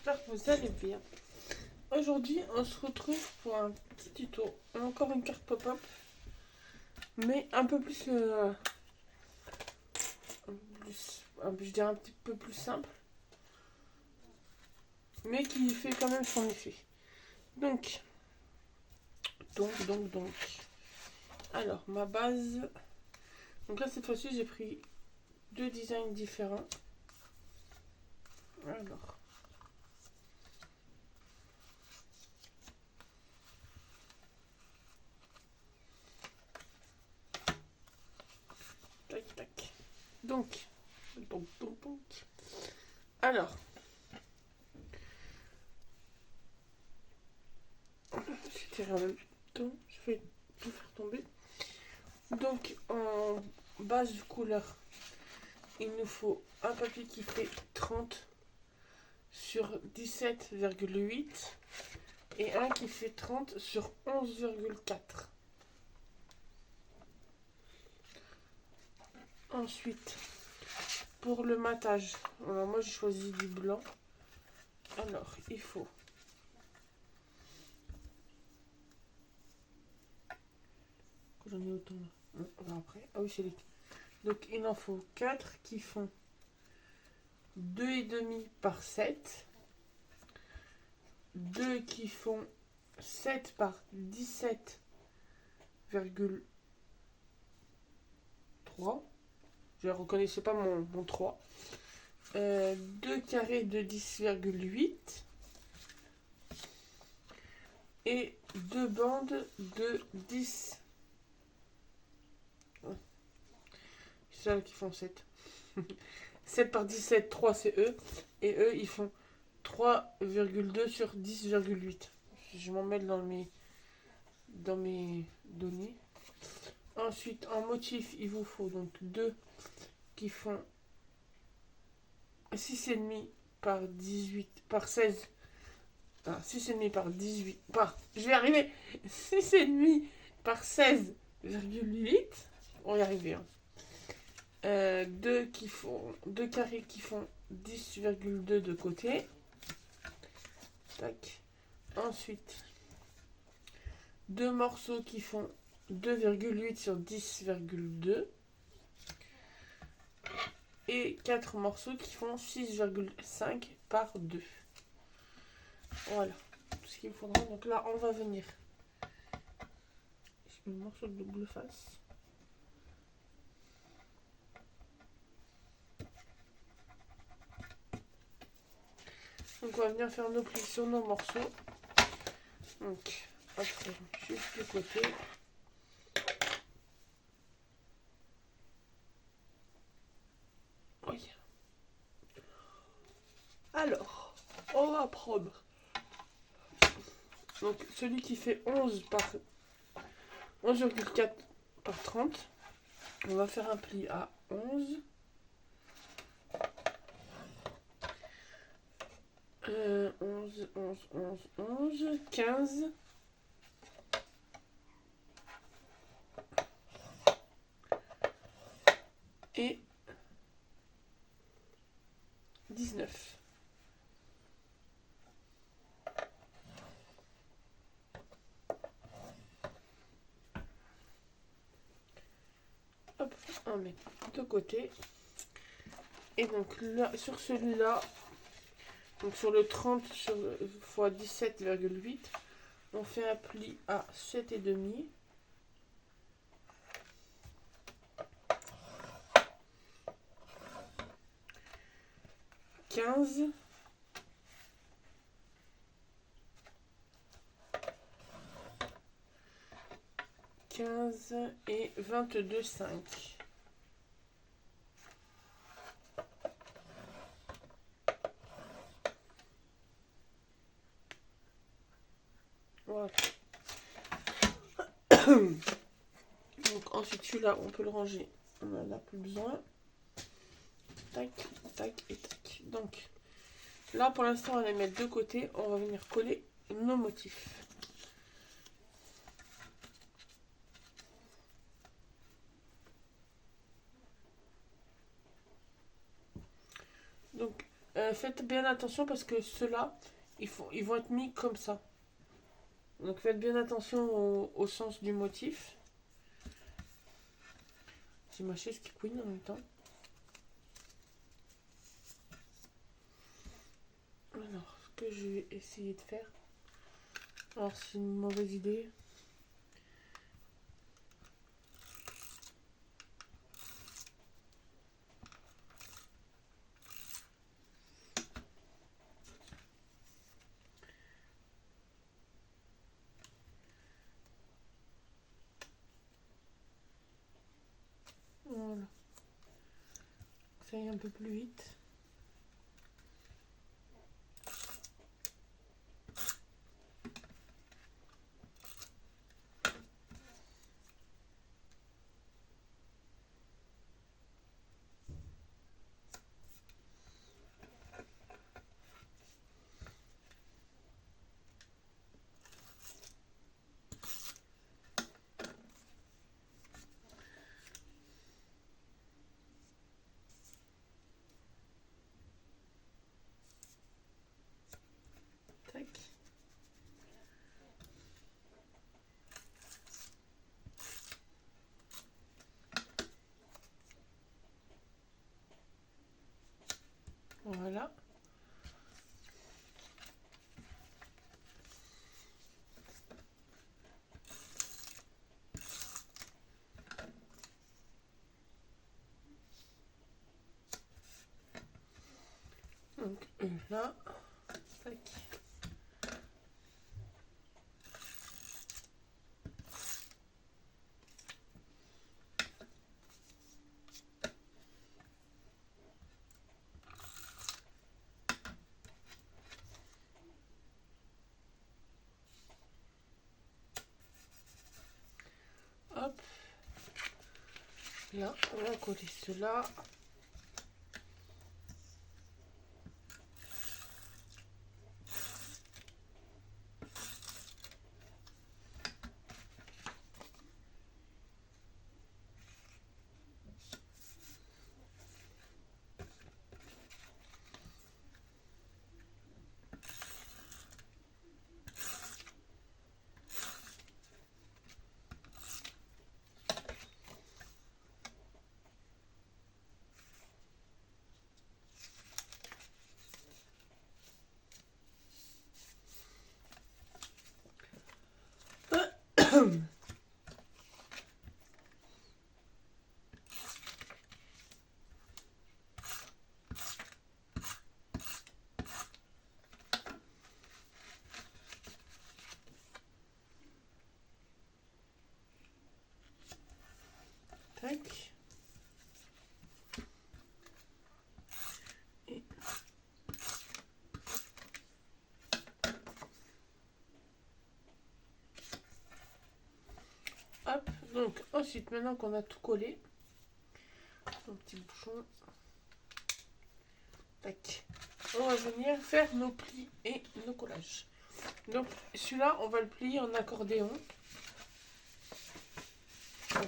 j'espère que vous allez bien. Aujourd'hui, on se retrouve pour un petit tuto. Encore une carte pop-up, mais un peu plus, je dirais un petit peu plus simple, mais qui fait quand même son effet. Donc. Alors, ma base. Donc là, cette fois-ci, j'ai pris deux designs différents. Alors. Tac, tac. Donc. Alors. Je tire en même temps. Je vais tout faire tomber. Donc, en base de couleur, il nous faut un papier qui fait 30 sur 17,8 et un qui fait 30 sur 11,4. Ensuite, pour le matage, alors moi j'ai choisi du blanc. Alors, il faut que j'en ai autant là. Non, on va après. Ah oui, c'est les. Donc, il en faut 4 qui font 2,5 par 7. 2 qui font 7 par 17,3. Je ne reconnaissais pas mon 3. 2 carrés de 10,8. Et 2 bandes de 10. C'est celles qui font 7. 7 par 17, 3 c'est eux. Et eux, ils font 3,2 sur 10,8. Je m'en mets dans mes données. Ensuite, en motif, il vous faut donc 2 qui font 6,5 par 18 par 16. Ah, 6,5 par 18 par. Je vais arriver. 6,5 par 16,8. On va y arriver. Hein. 2 qui font 2 carrés qui font 10,2 de côté. Tac. Ensuite, 2 morceaux qui font 2,8 sur 10,2. Et 4 morceaux qui font 6,5 par 2. Voilà. Tout ce qu'il faudra. Donc là, on va venir. J'ai mis un morceau de double face. Donc on va venir faire nos plis sur nos morceaux. Donc, après, juste du côté. Oui. Alors, on va prendre donc celui qui fait 11 par 11,4 par 30. On va faire un pli à 11. 11, 15. Et 19. Hop, on met de côté. Et donc là, sur celui-là, donc sur le 30 sur x 17,8, on fait un pli à 7,5. 15. 15 et 22,5. Voilà. Donc ensuite celui-là, on peut le ranger. On n'en a plus besoin. Tac, tac et tac. Donc là, pour l'instant, on va les mettre de côté. On va venir coller nos motifs. Donc Faites bien attention parce que ceux-là, ils vont être mis comme ça. Donc faites bien attention au sens du motif. J'ai ma chaise qui couine en même temps. Alors, ce que je vais essayer de faire. Alors, c'est une mauvaise idée. Voilà. Ça y est un peu plus vite. Tac. Voilà. Donc là, tac. Hop. Là, on va coller cela. Tac. Et hop. Donc ensuite, maintenant qu'on a tout collé, un petit bouchon. Tac. On va venir faire nos plis et nos collages. Donc celui-là, on va le plier en accordéon. Voilà.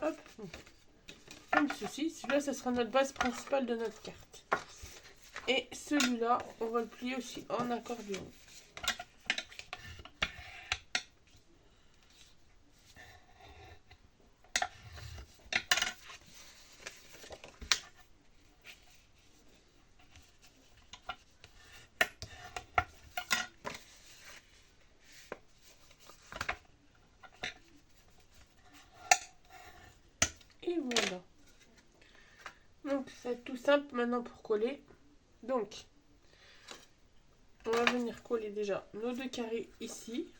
Hop. Comme ceci. Celui-là, ce sera notre base principale de notre carte. Et celui-là, on va le plier aussi en accordéon. Et voilà. Donc, c'est tout simple maintenant pour coller. Donc, on va venir coller déjà nos deux carrés ici.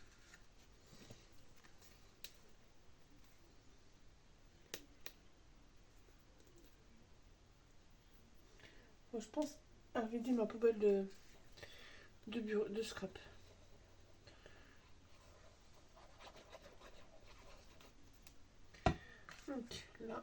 Moi, je pense à vider ma poubelle de scrap. Donc là.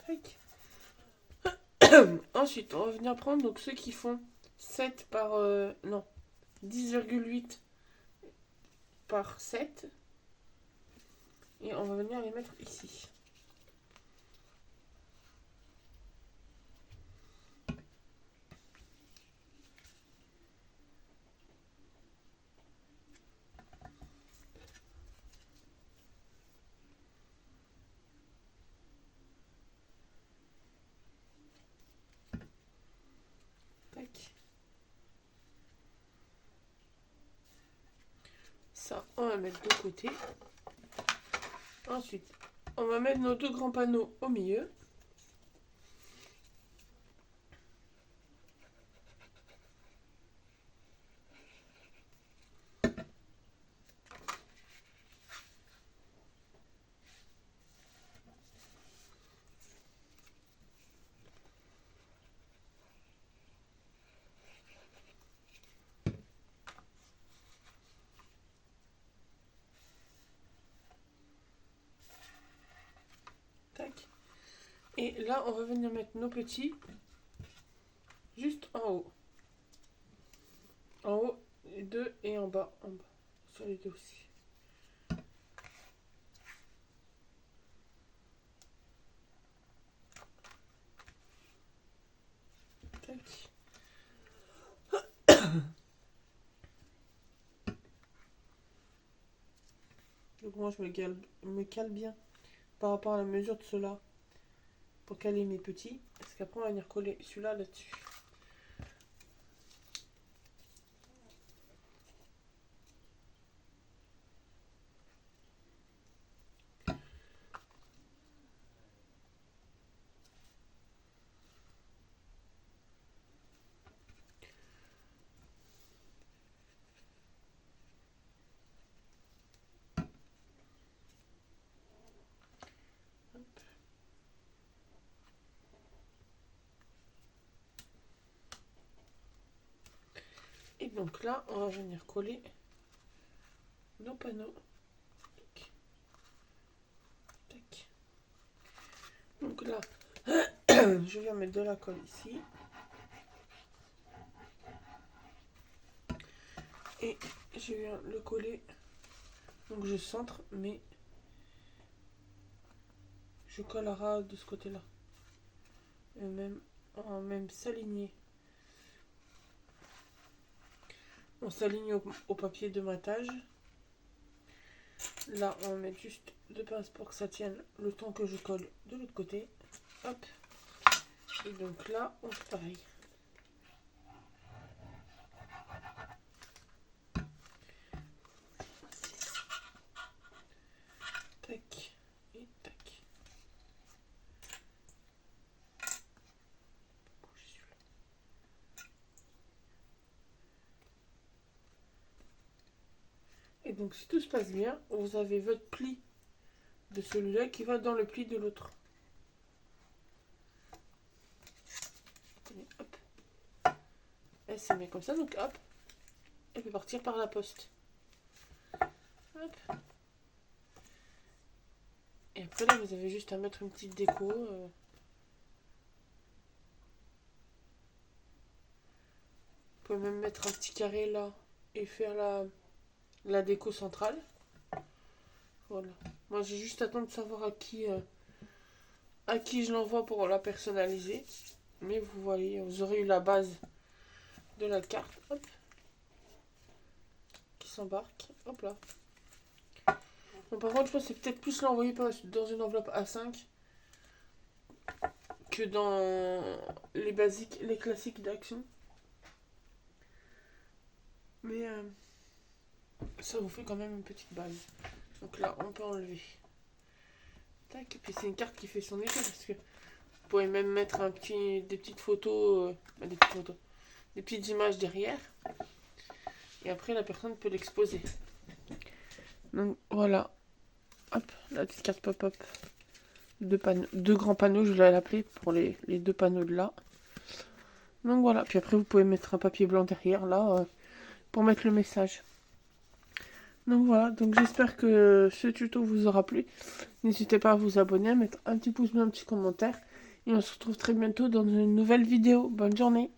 Tac. Ensuite, on va venir prendre donc ceux qui font 7 par... non, 10,8 par 7. Et on va venir les mettre ici. Tac. Ça, on va mettre de côté. Ensuite, on va mettre nos deux grands panneaux au milieu. Tac. Et là, on va venir mettre nos petits juste en haut. En haut, les deux, et en bas, sur les deux aussi. Tac. Donc moi, je me cale bien par rapport à la mesure de ceux-là pour caler mes petits. Parce qu'après, on va venir coller celui-là là-dessus. Et donc là, on va venir coller nos panneaux. Tac. Tac. Donc là, je viens mettre de la colle ici. Et je viens le coller. Donc je centre, mais je collera de ce côté-là. Et même, on va même s'aligner. On s'aligne au papier de matage. Là, on va mettre juste deux pinces pour que ça tienne le temps que je colle de l'autre côté. Hop. Et donc là, on fait pareil. Tac. Et tac. Et donc, si tout se passe bien, vous avez votre pli de celui-là qui va dans le pli de l'autre. Hop. Elle se met comme ça, donc hop. Elle peut partir par la poste. Hop. Et après là, vous avez juste à mettre une petite déco. Vous pouvez même mettre un petit carré là et faire la déco centrale. Voilà. Moi, j'ai juste à attendre de savoir à qui je l'envoie pour la personnaliser. Mais vous voyez, vous aurez eu la base de la carte. Hop. Qui s'embarque. Hop là. Bon, par contre, je pense que c'est peut-être plus l'envoyer dans une enveloppe A5 que dans les basiques, les classiques d'Action. Mais ça vous fait quand même une petite base. Donc là, on peut enlever Tac. Et puis c'est une carte qui fait son effet parce que vous pouvez même mettre des petites photos, des petites images derrière. Et après la personne peut l'exposer. Donc voilà. Hop, la petite carte pop-up. Deux grands panneaux, je vais l'appeler pour les deux panneaux de là. Donc voilà. Puis après vous pouvez mettre un papier blanc derrière là pour mettre le message. Donc voilà, donc j'espère que ce tuto vous aura plu. N'hésitez pas à vous abonner, à mettre un petit pouce bleu, un petit commentaire. Et on se retrouve très bientôt dans une nouvelle vidéo. Bonne journée!